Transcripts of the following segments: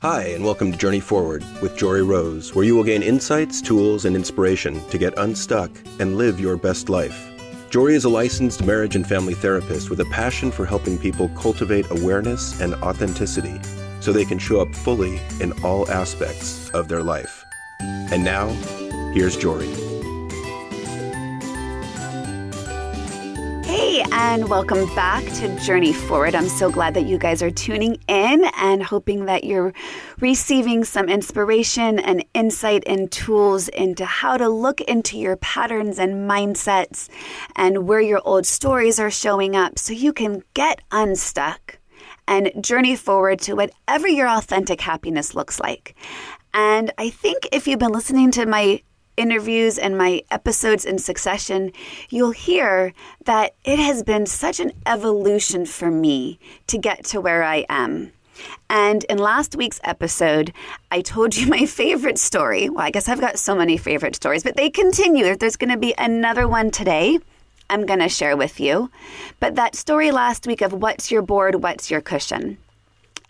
Hi, and welcome to Journey Forward with Joree Rose, where you will gain insights, tools, and inspiration to get unstuck and live your best life. Joree is a licensed marriage and family therapist with a passion for helping people cultivate awareness and authenticity so they can show up fully in all aspects of their life. And now, here's Joree. Hey, and welcome back to Journey Forward. I'm so glad that you guys are tuning in and hoping that you're receiving some inspiration and insight and tools into how to look into your patterns and mindsets and where your old stories are showing up so you can get unstuck and journey forward to whatever your authentic happiness looks like. And I think if you've been listening to my interviews and my episodes in succession, you'll hear that it has been such an evolution for me to get to where I am. And in last week's episode, I told you my favorite story. Well, I guess I've got so many favorite stories, but they continue. There's going to be another one today I'm going to share with you. But that story last week of what's your board, what's your cushion?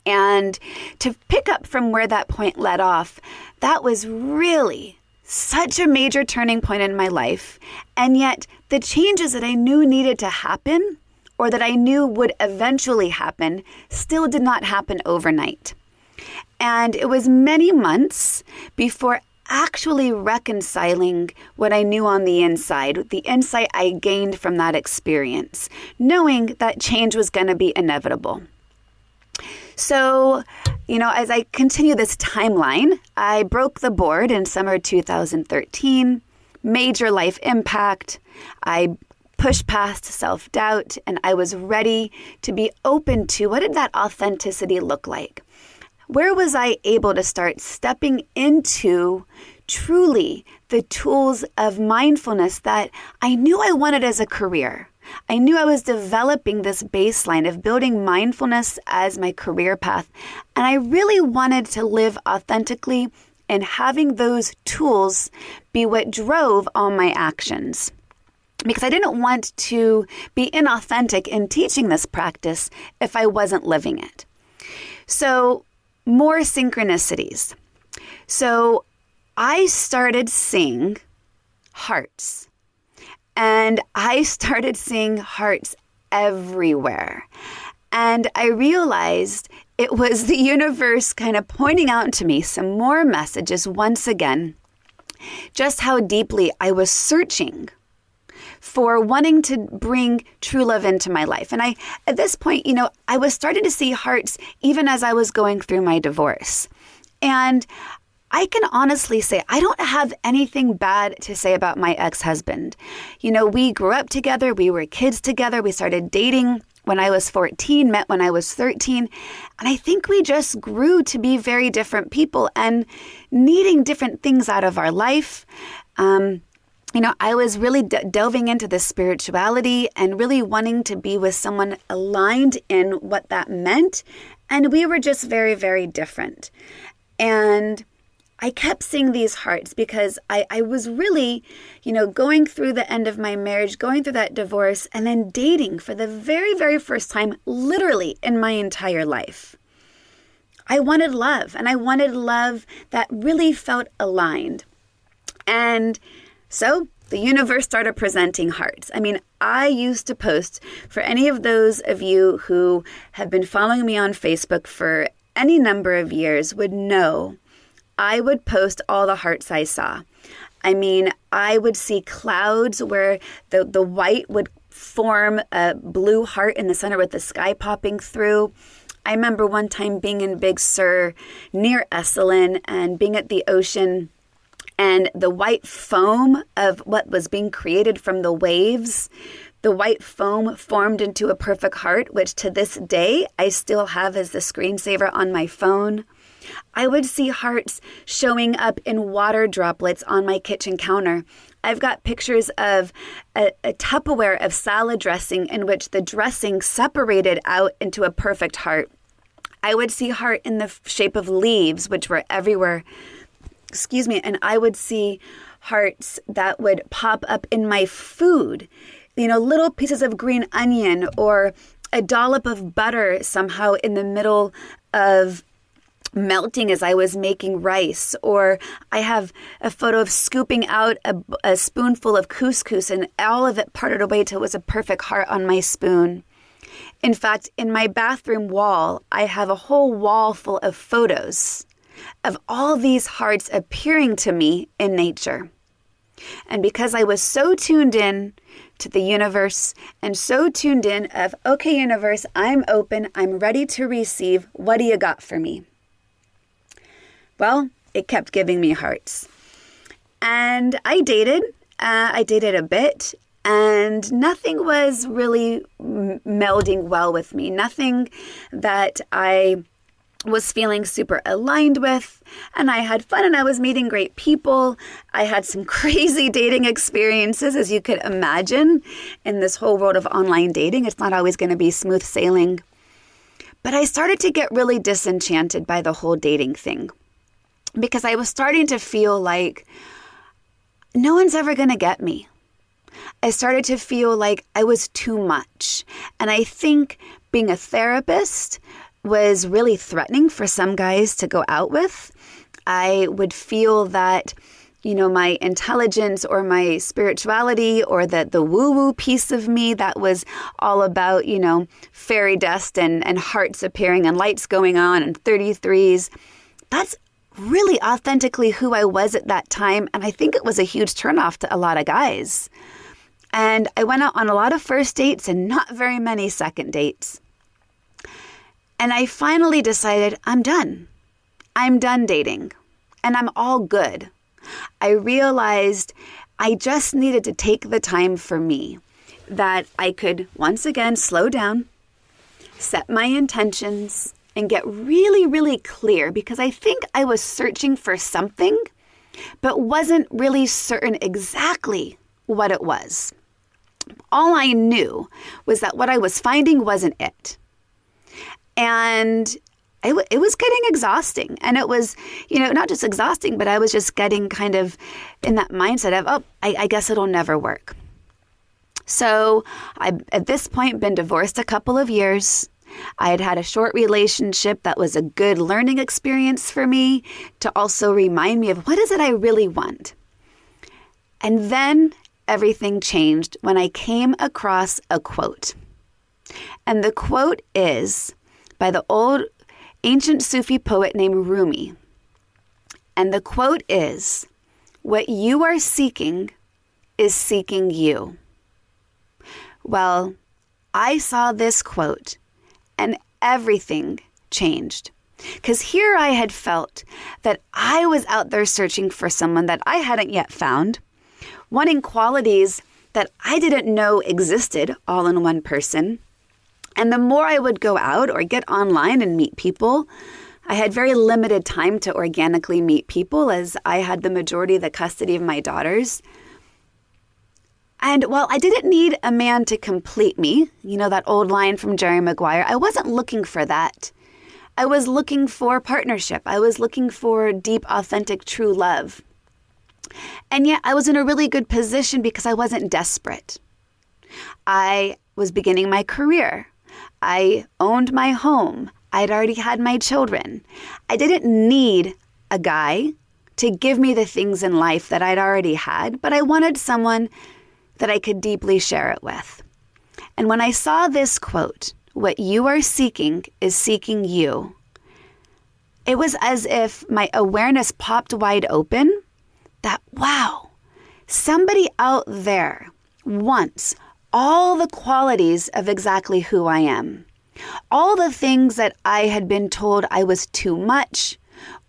And to pick up from where that point led off, that was really such a major turning point in my life. And yet the changes that I knew needed to happen or that I knew would eventually happen still did not happen overnight. And it was many months before actually reconciling what I knew on the inside, the insight I gained from that experience, knowing that change was going to be inevitable. So, as I continue this timeline, I broke the board in summer 2013, major life impact. I pushed past self-doubt and I was ready to be open to what did that authenticity look like? Where was I able to start stepping into truly the tools of mindfulness that I knew I wanted as a career? I knew I was developing this baseline of building mindfulness as my career path. And I really wanted to live authentically and having those tools be what drove all my actions. Because I didn't want to be inauthentic in teaching this practice if I wasn't living it. So more synchronicities. So I started seeing hearts. And I started seeing hearts everywhere. And I realized it was the universe kind of pointing out to me some more messages once again, just how deeply I was searching for wanting to bring true love into my life. And at this point, I was starting to see hearts even as I was going through my divorce. And I can honestly say I don't have anything bad to say about my ex-husband. We grew up together. We were kids together. We started dating when I was 14, met when I was 13. And I think we just grew to be very different people and needing different things out of our life. I was really delving into the spirituality and really wanting to be with someone aligned in what that meant. And we were just very, very different. And I kept seeing these hearts because I was really, going through the end of my marriage, going through that divorce, and then dating for the very, very first time, literally in my entire life. I wanted love, and I wanted love that really felt aligned. And so the universe started presenting hearts. I used to post, for any of those of you who have been following me on Facebook for any number of years would know, I would post all the hearts I saw. I would see clouds where the white would form a blue heart in the center with the sky popping through. I remember one time being in Big Sur near Esalen and being at the ocean, and the white foam of what was being created from the waves, the white foam formed into a perfect heart, which to this day I still have as the screensaver on my phone. I would see hearts showing up in water droplets on my kitchen counter. I've got pictures of a Tupperware of salad dressing in which the dressing separated out into a perfect heart. I would see heart in the shape of leaves, which were everywhere. And I would see hearts that would pop up in my food. Little pieces of green onion or a dollop of butter somehow in the middle of melting as I was making rice, or I have a photo of scooping out a spoonful of couscous and all of it parted away till it was a perfect heart on my spoon. In fact, in my bathroom wall, I have a whole wall full of photos of all these hearts appearing to me in nature. And because I was so tuned in to the universe and so tuned in of, okay, universe, I'm open, I'm ready to receive, what do you got for me? Well, it kept giving me hearts. And I dated a bit, and nothing was really melding well with me. Nothing that I was feeling super aligned with, and I had fun and I was meeting great people. I had some crazy dating experiences, as you could imagine, in this whole world of online dating. It's not always going to be smooth sailing. But I started to get really disenchanted by the whole dating thing, because I was starting to feel like no one's ever going to get me. I started to feel like I was too much. And I think being a therapist was really threatening for some guys to go out with. I would feel that, my intelligence or my spirituality or the woo-woo piece of me that was all about, fairy dust and hearts appearing and lights going on and 33s, that's really authentically who I was at that time. And I think it was a huge turnoff to a lot of guys. And I went out on a lot of first dates and not very many second dates. And I finally decided I'm done. I'm done dating. And I'm all good. I realized I just needed to take the time for me, that I could once again slow down, set my intentions, and get really, really clear, because I think I was searching for something, but wasn't really certain exactly what it was. All I knew was that what I was finding wasn't it. And it was getting exhausting. And it was, not just exhausting, but I was just getting kind of in that mindset of, I guess it'll never work. So I've, at this point, been divorced a couple of years. I had had a short relationship that was a good learning experience for me to also remind me of what is it I really want. And then everything changed when I came across a quote. And the quote is by the old ancient Sufi poet named Rumi. And the quote is, "What you are seeking is seeking you." Well, I saw this quote and everything changed. Because here I had felt that I was out there searching for someone that I hadn't yet found, wanting qualities that I didn't know existed all in one person. And the more I would go out or get online and meet people, I had very limited time to organically meet people, as I had the majority of the custody of my daughters. And while I didn't need a man to complete me, that old line from Jerry Maguire, I wasn't looking for that. I was looking for partnership. I was looking for deep, authentic, true love. And yet I was in a really good position because I wasn't desperate. I was beginning my career. I owned my home. I'd already had my children. I didn't need a guy to give me the things in life that I'd already had, but I wanted someone that I could deeply share it with. And when I saw this quote, "What you are seeking is seeking you," it was as if my awareness popped wide open that, wow, somebody out there wants all the qualities of exactly who I am. All the things that I had been told I was too much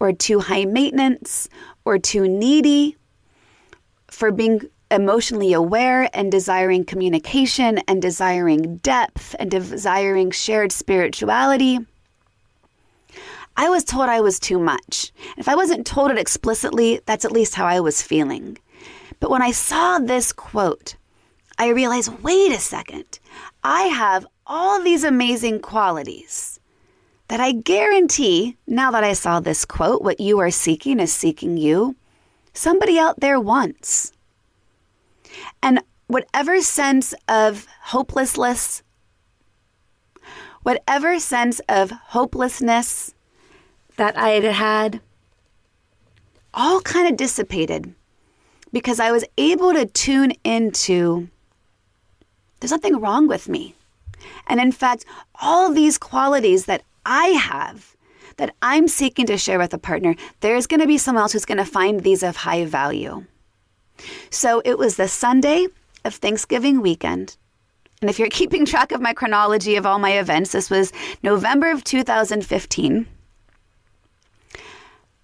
or too high maintenance or too needy for being emotionally aware and desiring communication and desiring depth and desiring shared spirituality. I was told I was too much. If I wasn't told it explicitly, that's at least how I was feeling. But when I saw this quote, I realized, wait a second, I have all these amazing qualities that I guarantee, now that I saw this quote, "What you are seeking is seeking you," somebody out there wants. And whatever sense of hopelessness, that I had had all kind of dissipated because I was able to tune into there's nothing wrong with me. And in fact, all these qualities that I have that I'm seeking to share with a partner, there's going to be someone else who's going to find these of high value. So it was the Sunday of Thanksgiving weekend. And if you're keeping track of my chronology of all my events, this was November of 2015.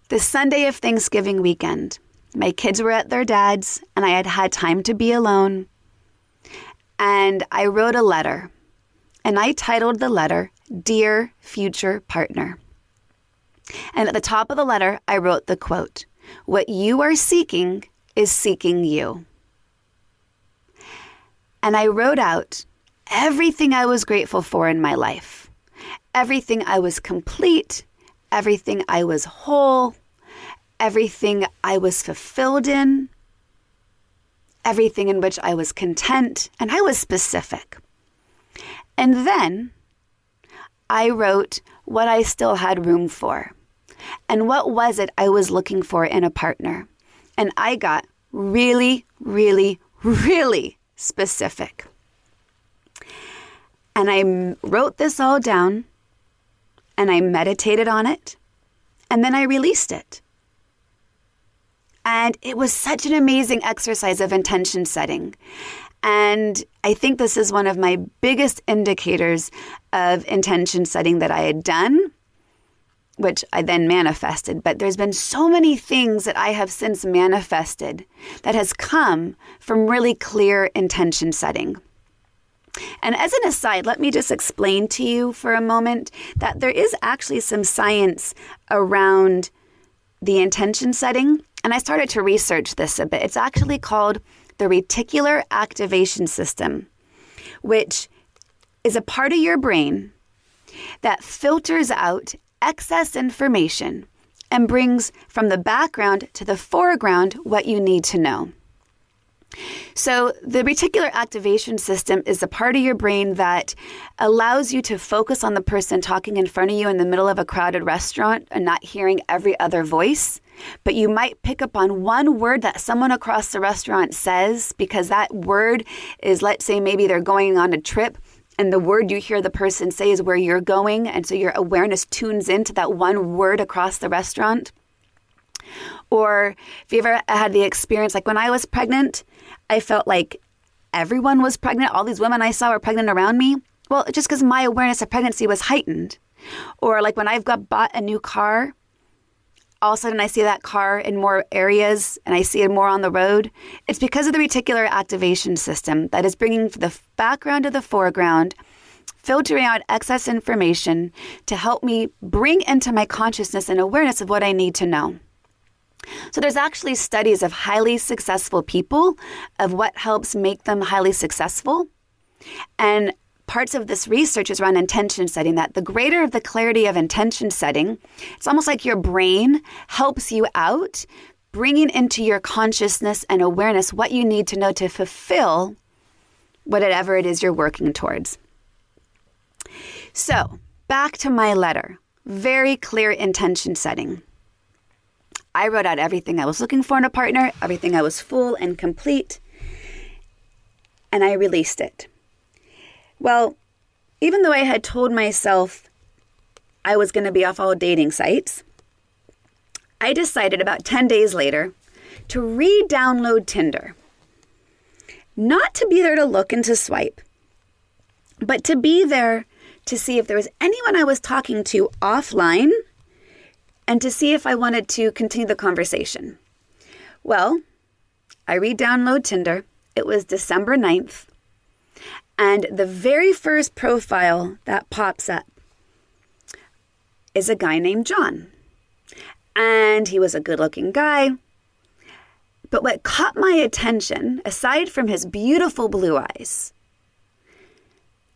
The Sunday of Thanksgiving weekend. My kids were at their dad's and I had had time to be alone. And I wrote a letter. And I titled the letter, Dear Future Partner. And at the top of the letter, I wrote the quote, what you are seeking is seeking you. And I wrote out everything I was grateful for in my life, everything I was complete, everything I was whole, everything I was fulfilled in, everything in which I was content, and I was specific. And then I wrote what I still had room for and what was it I was looking for in a partner. And I got really, really, really specific. And I wrote this all down and I meditated on it and then I released it. And it was such an amazing exercise of intention setting. And I think this is one of my biggest indicators of intention setting that I had done, which I then manifested. But there's been so many things that I have since manifested that has come from really clear intention setting. And as an aside, let me just explain to you for a moment that there is actually some science around the intention setting. And I started to research this a bit. It's actually called the reticular activation system, which is a part of your brain that filters out excess information and brings from the background to the foreground what you need to know. So the reticular activation system is the part of your brain that allows you to focus on the person talking in front of you in the middle of a crowded restaurant and not hearing every other voice. But you might pick up on one word that someone across the restaurant says because that word is, let's say, maybe they're going on a trip and the word you hear the person say is where you're going. And so your awareness tunes into that one word across the restaurant. Or if you ever had the experience, like when I was pregnant, I felt like everyone was pregnant. All these women I saw were pregnant around me. Well, just because my awareness of pregnancy was heightened. Or like when I've bought a new car, all of a sudden I see that car in more areas and I see it more on the road. It's because of the reticular activation system that is bringing the background to the foreground, filtering out excess information to help me bring into my consciousness and awareness of what I need to know. So there's actually studies of highly successful people, of what helps make them highly successful. And parts of this research is around intention setting, that the greater the clarity of intention setting, it's almost like your brain helps you out, bringing into your consciousness and awareness what you need to know to fulfill whatever it is you're working towards. So back to my letter, very clear intention setting. I wrote out everything I was looking for in a partner, everything I was full and complete, and I released it. Well, even though I had told myself I was going to be off all dating sites, I decided about 10 days later to re-download Tinder. Not to be there to look and to swipe, but to be there to see if there was anyone I was talking to offline and to see if I wanted to continue the conversation. Well, I re-download Tinder. It was December 9th. And the very first profile that pops up is a guy named John. And he was a good-looking guy. But what caught my attention, aside from his beautiful blue eyes,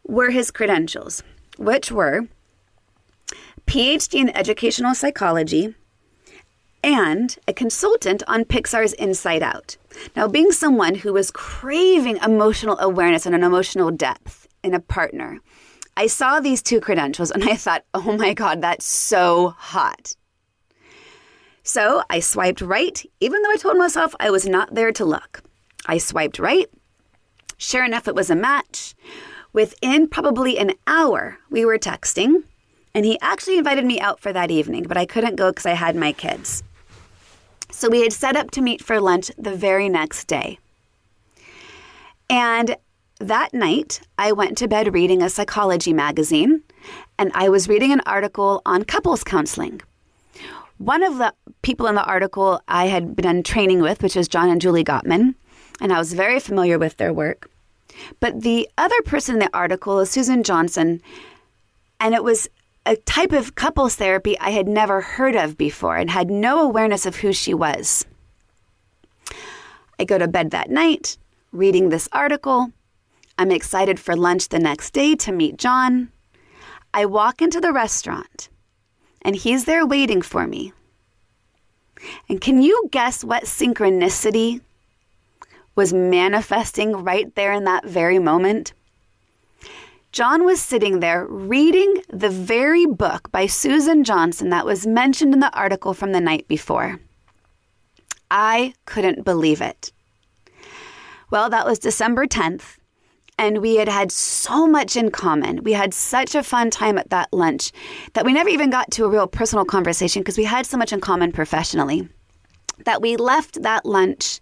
were his credentials, which were PhD in educational psychology and a consultant on Pixar's Inside Out. Now, being someone who was craving emotional awareness and an emotional depth in a partner, I saw these two credentials and I thought, oh my God, that's so hot. So I swiped right, even though I told myself I was not there to look. I swiped right. Sure enough, it was a match. Within probably an hour, we were texting, and he actually invited me out for that evening, but I couldn't go because I had my kids. So we had set up to meet for lunch the very next day. And that night, I went to bed reading a psychology magazine, and I was reading an article on couples counseling. One of the people in the article I had been training with, which is John and Julie Gottman, and I was very familiar with their work. But the other person in the article is Susan Johnson, and it was a type of couples therapy I had never heard of before and had no awareness of who she was. I go to bed that night, reading this article. I'm excited for lunch the next day to meet John. I walk into the restaurant, and he's there waiting for me. And can you guess what synchronicity was manifesting right there in that very moment? John was sitting there reading the very book by Susan Johnson that was mentioned in the article from the night before. I couldn't believe it. Well, that was December 10th, and we had had so much in common. We had such a fun time at that lunch that we never even got to a real personal conversation because we had so much in common professionally that we left that lunch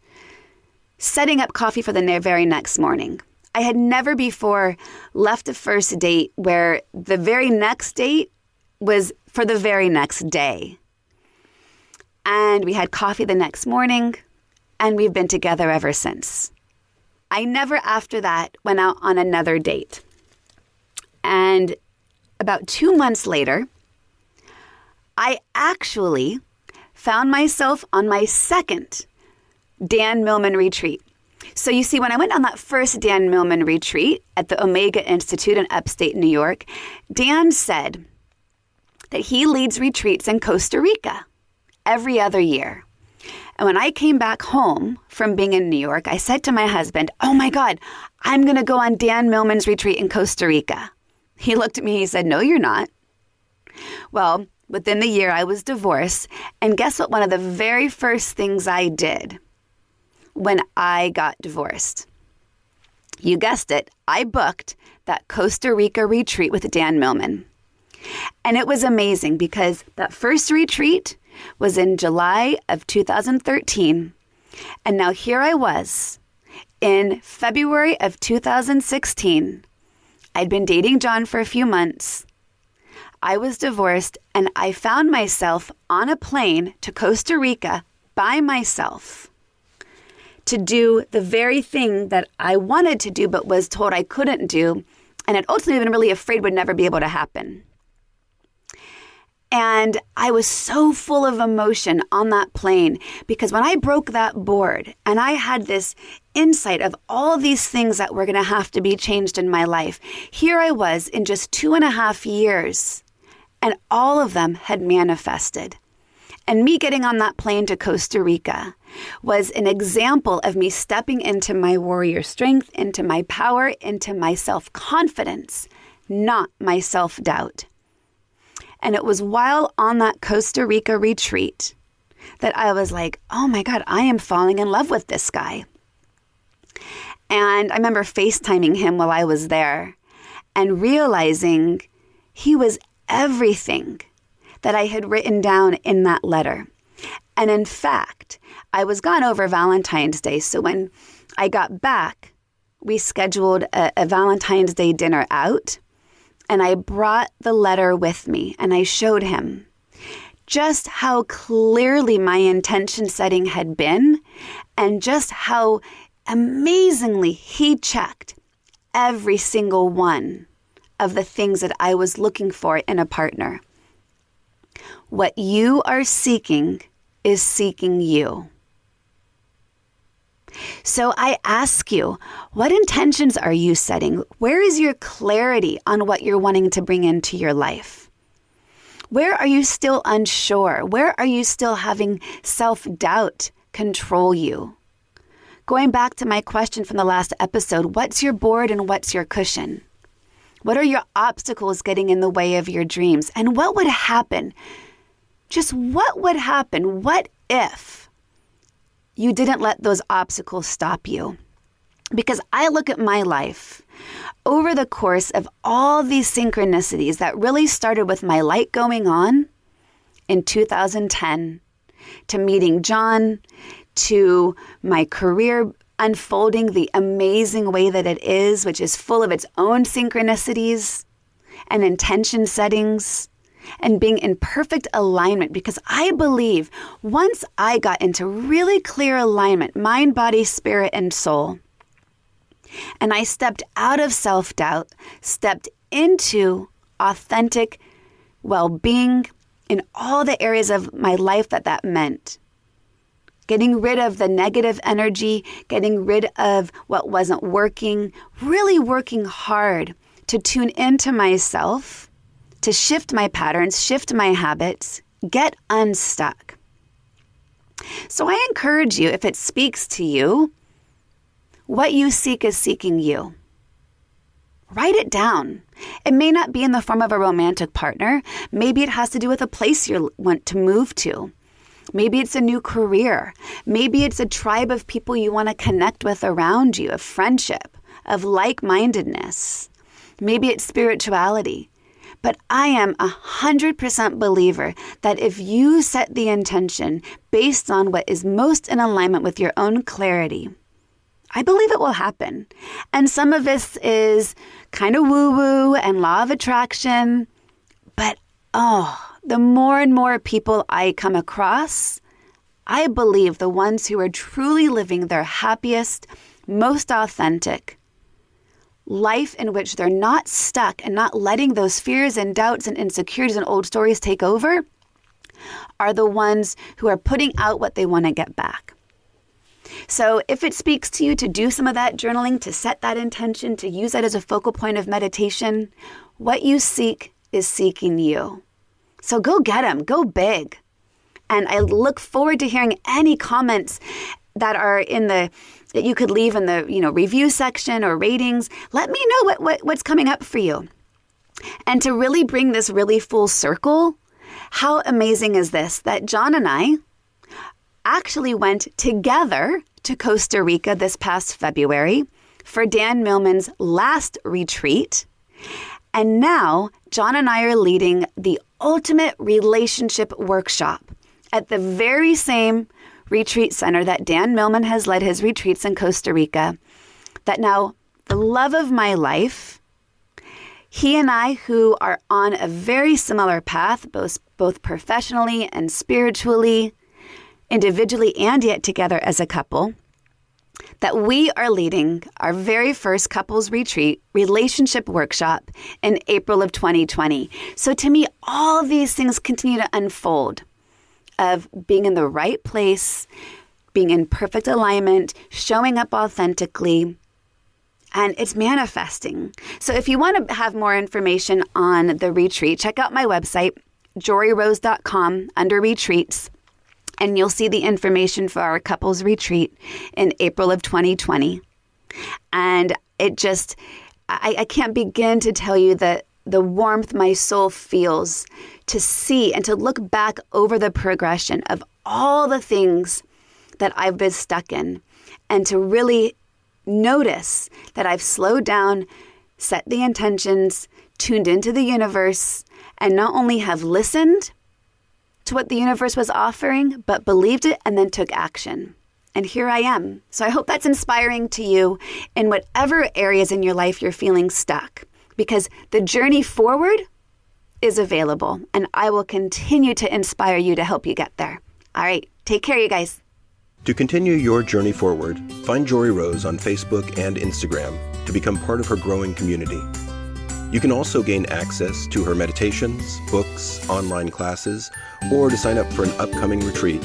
setting up coffee for the very next morning. I had never before left a first date where the very next date was for the very next day. And we had coffee the next morning, and we've been together ever since. I never after that went out on another date. And about 2 months later, I actually found myself on my second Dan Millman retreat. So you see, when I went on that first Dan Millman retreat at the Omega Institute in upstate New York, Dan said that he leads retreats in Costa Rica every other year. And when I came back home from being in New York, I said to my husband, "Oh my God, I'm going to go on Dan Millman's retreat in Costa Rica." He looked at me, he said, "No, you're not." Well, within the year I was divorced, and guess what one of the very first things I did when I got divorced? You guessed it, I booked that Costa Rica retreat with Dan Millman. And it was amazing because that first retreat was in July of 2013. And now here I was in February of 2016. I'd been dating John for a few months. I was divorced, and I found myself on a plane to Costa Rica by myself to do the very thing that I wanted to do but was told I couldn't do, and had ultimately been really afraid would never be able to happen. And I was so full of emotion on that plane because when I broke that board and I had this insight of all these things that were going to have to be changed in my life, here I was in just 2.5 years, and all of them had manifested. And me getting on that plane to Costa Rica was an example of me stepping into my warrior strength, into my power, into my self-confidence, not my self-doubt. And it was while on that Costa Rica retreat that I was like, oh my God, I am falling in love with this guy. And I remember FaceTiming him while I was there and realizing he was everything that I had written down in that letter. And in fact, I was gone over Valentine's Day. So when I got back, we scheduled a Valentine's Day dinner out. And I brought the letter with me and I showed him just how clearly my intention setting had been and just how amazingly he checked every single one of the things that I was looking for in a partner. What you are seeking is seeking you. So I ask you, what intentions are you setting? Where is your clarity on what you're wanting to bring into your life? Where are you still unsure? Where are you still having self-doubt control you? Going back to my question from the last episode, what's your board and what's your cushion? What are your obstacles getting in the way of your dreams? And what would happen just what would happen? What if you didn't let those obstacles stop you? Because I look at my life over the course of all these synchronicities that really started with my light going on in 2010, to meeting John, to my career unfolding the amazing way that it is, which is full of its own synchronicities and intention settings, and being in perfect alignment, because I believe once I got into really clear alignment, mind, body, spirit, and soul, and I stepped out of self-doubt, stepped into authentic well-being in all the areas of my life that meant. Getting rid of the negative energy, getting rid of what wasn't working, really working hard to tune into myself, to shift my patterns, shift my habits, get unstuck. So I encourage you, if it speaks to you, what you seek is seeking you. Write it down. It may not be in the form of a romantic partner. Maybe it has to do with a place you want to move to. Maybe it's a new career. Maybe it's a tribe of people you want to connect with around you, of friendship, of like-mindedness. Maybe it's spirituality. But I am 100% believer that if you set the intention based on what is most in alignment with your own clarity, I believe it will happen. And some of this is kind of woo-woo and law of attraction. But, the more and more people I come across, I believe the ones who are truly living their happiest, most authentic life, in which they're not stuck and not letting those fears and doubts and insecurities and old stories take over, are the ones who are putting out what they want to get back. So if it speaks to you to do some of that journaling, to set that intention, to use that as a focal point of meditation, what you seek is seeking you. So go get them, go big. And I look forward to hearing any comments that are that you could leave in the review section or ratings. Let me know what's coming up for you. And to really bring this really full circle, how amazing is this that John and I actually went together to Costa Rica this past February for Dan Millman's last retreat. And now John and I are leading the Ultimate Relationship Workshop at the very same retreat center that Dan Millman has led his retreats in Costa Rica. That now the love of my life, he and I, who are on a very similar path, both professionally and spiritually, individually and yet together as a couple, that we are leading our very first couples retreat relationship workshop in April of 2020. So to me, all these things continue to unfold of being in the right place, being in perfect alignment, showing up authentically, and it's manifesting. So if you want to have more information on the retreat, check out my website, joreerose.com, under retreats. And you'll see the information for our couples retreat in April of 2020. And it just, I can't begin to tell you the warmth my soul feels to see and to look back over the progression of all the things that I've been stuck in, and to really notice that I've slowed down, set the intentions, tuned into the universe, and not only have listened to what the universe was offering, but believed it and then took action. And here I am. So I hope that's inspiring to you in whatever areas in your life you're feeling stuck, because the journey forward is available, and I will continue to inspire you to help you get there. All right. Take care, you guys. To continue your journey forward, find Joree Rose on Facebook and Instagram to become part of her growing community. You can also gain access to her meditations, books, online classes, or to sign up for an upcoming retreat,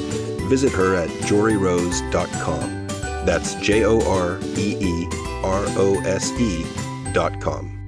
visit her at joreerose.com. That's JOREEROSE.com.